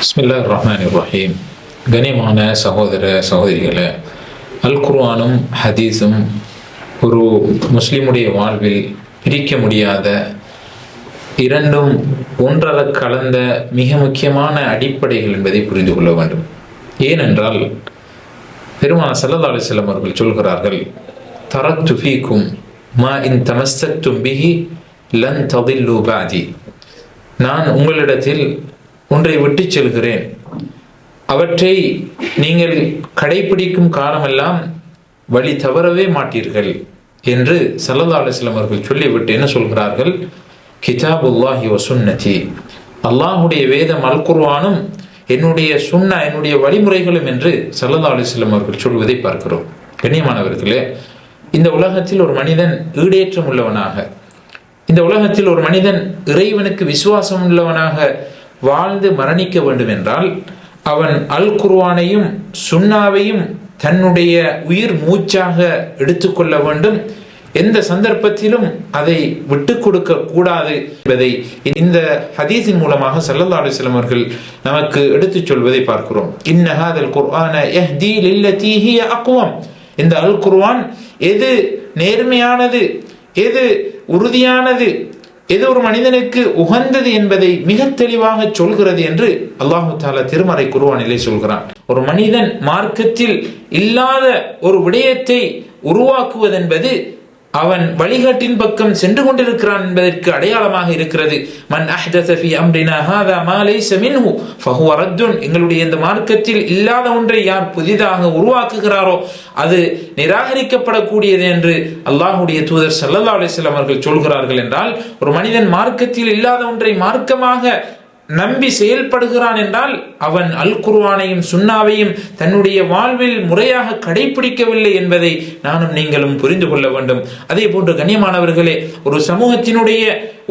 பிஸ்மில்லாஹிர் ரஹ்மானிர் ரஹீம். கனிமான சகோதர சகோதரிகளே, அல் குர்ஆனும் ஹதீஸும் ஒரு முஸ்லிமுடைய வாழ்வில் பிரிக்க முடியாத, இரண்டும் ஒன்றர கலந்த மிக முக்கியமான அடிப்படைகள் என்பதை புரிந்து கொள்ள வேண்டும். ஏனென்றால் பெருமானார் ஸல்லல்லாஹு அலைஹி வஸல்லம் அவர்கள் சொல்கிறார்கள், தரக்து ஃபீக்கும் மா இன் தமஸ்ஸக்தும் பிஹி லன் ததில்லு பஅதி. நான் உங்களிடத்தில் ஒன்றை விட்டு செல்கிறேன், அவற்றை நீங்கள் கடைபிடிக்கும் காலமெல்லாம் வழி தவறவே மாட்டீர்கள் என்று ஸல்லல்லாஹு அலைஹி வஸல்லம் அவர்கள் சொல்லிவிட்டு என்ன சொல்கிறார்கள்? கிதாபுல்லாஹி வ சுன்னதி, அல்லாஹுடைய வேதம் அல் குர்ஆனும் என்னுடைய சுன்னா, என்னுடைய வழிமுறைகளும் என்று ஸல்லல்லாஹு அலைஹி வஸல்லம் அவர்கள் சொல்வதை பார்க்கிறோம். கண்ணியமானவர்களே, இந்த உலகத்தில் ஒரு மனிதன் ஈடேற்றம் உள்ளவனாக, இந்த உலகத்தில் ஒரு மனிதன் இறைவனுக்கு விசுவாசம் உள்ளவனாக வாழ்ந்து மரணிக்க வேண்டும் என்றால் அவன் அல் குர்ஆனையும் சுன்னாவையும் தன்னுடைய உயிர் மூச்சாக எடுத்துக்கொள்ள வேண்டும். எந்த சந்தர்ப்பத்திலும் அதை விட்டு கொடுக்க கூடாது என்பதை இந்த ஹதீஸின் மூலமாக ஸல்லல்லாஹு அலைஹி வஸல்லம் அவர்கள் நமக்கு எடுத்துச் சொல்வதை பார்க்கிறோம். இன்ன ஹாதல் குர்ஆன யஹ்தி லில்லதி ஹிய அக்வம். இந்த அல் குர்ஆன் எது நேர்மையானது, எது உறுதியானது, எது ஒரு மனிதனுக்கு உகந்தது என்பதை மிக தெளிவாக சொல்கிறது என்று அல்லாஹு தஆலா திருமறை குர்ஆனிலே சொல்கிறான். ஒரு மனிதன் மார்க்கத்தில் இல்லாத ஒரு விடயத்தை உருவாக்குவதென்பது அவன் வழிகாட்டின் பக்கம் சென்று கொண்டிருக்கிறான் என்பதற்கு அடையாளமாக இருக்கிறது. மன் அஹ்தஸ ஃபீ அம்ரினா ஹாதா மா லைஸ மின்ஹு ஃபஹுவ ரத்துன். எங்களுடைய இந்த மார்க்கத்தில் இல்லாத ஒன்றை யார் புதிதாக உருவாக்குகிறாரோ அது நிராகரிக்கப்படக்கூடியது என்று அல்லாஹ்வுடைய தூதர் ஸல்லல்லாஹு அலைஹி வஸல்லம் அவர்கள் சொல்கிறார்கள். என்றால் ஒரு மனிதன் மார்க்கத்தில் இல்லாத ஒன்றை மார்க்கமாக நம்பி செயல்படுகிறான் என்றால் அவன் அல் குர்ஆனையும் சுன்னாவையும் தன்னுடைய வாழ்வில் முறையாக கடைபிடிக்கவில்லை என்பதை நானும் நீங்களும் புரிந்து கொள்ள வேண்டும். அதே போன்று கண்ணியமானவர்களே, ஒரு சமூகத்தினுடைய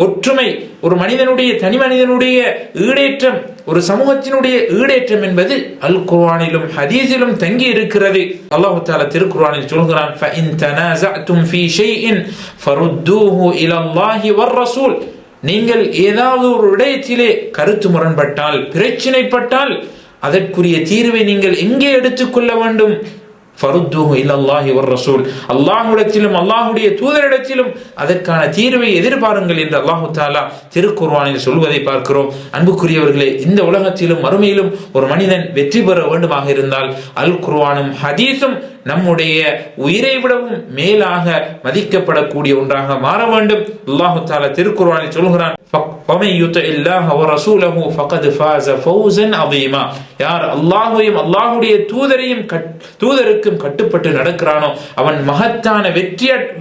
ஒற்றுமை, ஒரு மனிதனுடைய தனி மனிதனுடைய ஈடேற்றம், ஒரு சமூகத்தினுடைய ஈடேற்றம் என்பது அல் குர்ஆனிலும் ஹதீஸிலும் தங்கி இருக்கிறது. அல்லாஹ் தஆலா திருக்குர்ஆனில் சொல்கிறான், ஃபஇன் தனாஸஅதும் ஃபீ ஷைஇன் ஃபருத்தூஹு இலல்லாஹி வர் ரசூல். நீங்கள் ஏதாவது ஒரு விடயத்திலே கருத்து முரண்பட்டால், பிரச்சினைப்பட்டால் அதற்குரிய தீர்வை நீங்கள் எங்கே எடுத்துக்கொள்ள வேண்டும்? ஃபருத்தூஹு இலல்லாஹி வர் ரசூல். அல்லாஹ்விடத்திலும் அல்லாஹ்வுடைய தூதரிடத்திலும் அதற்கான தீர்வை எதிர்பாருங்கள் என்று அல்லாஹ் தஆலா திருக்குர்ஆனில் சொல்வதை பார்க்கிறோம். அன்புக்குரியவர்களே, இந்த உலகத்திலும் மறுமையிலும் ஒரு மனிதன் வெற்றி பெற வேண்டுமாக இருந்தால் அல் குர்ஆனும் ஹதீஸும் நம்முடைய உயிரை விடவும் மேலாக மதிக்கப்படக்கூடிய ஒன்றாக மாற வேண்டும். அல்லாஹ் தஆலா திருக்குர்ஆனில் சொல்கிறான், ஃபமன் யுத்திஇல்லாஹ வ ரசூலஹு ஃபகத் ஃபாஸ ஃபௌஸன் அதீமா. யார் அல்லாஹ்வையும் அல்லாஹ்வுடைய தூதருக்கும் கட்டுப்பட்டு நடக்கிறானோ அவன் மகத்தான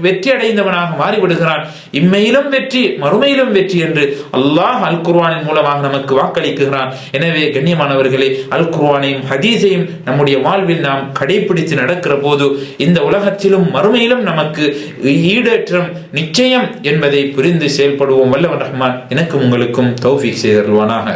வெற்றி அடைந்தவனாக மாறிவிடுகிறான். இம்மையிலும் வெற்றி, மறுமையிலும் வெற்றி என்று அல்லாஹ் அல் குர்ஆனின் மூலமாக நமக்கு வாக்களிக்கிறான். எனவே கண்ணியமானவர்களே, அல் குர்ஆனையும் ஹதீஸையும் நம்முடைய வாழ்வில் நாம் கடைபிடித்து நடக்கிற போது இந்த உலகத்திலும் மறுமையிலும் நமக்கு ஈடேற்றம் நிச்சயம் என்பதை புரிந்து செயல்படுவோம். வல்லவன் ரஹ்மான் எனக்கும் உங்களுக்கும் தௌஃபீக் செய்தருள்வானாக.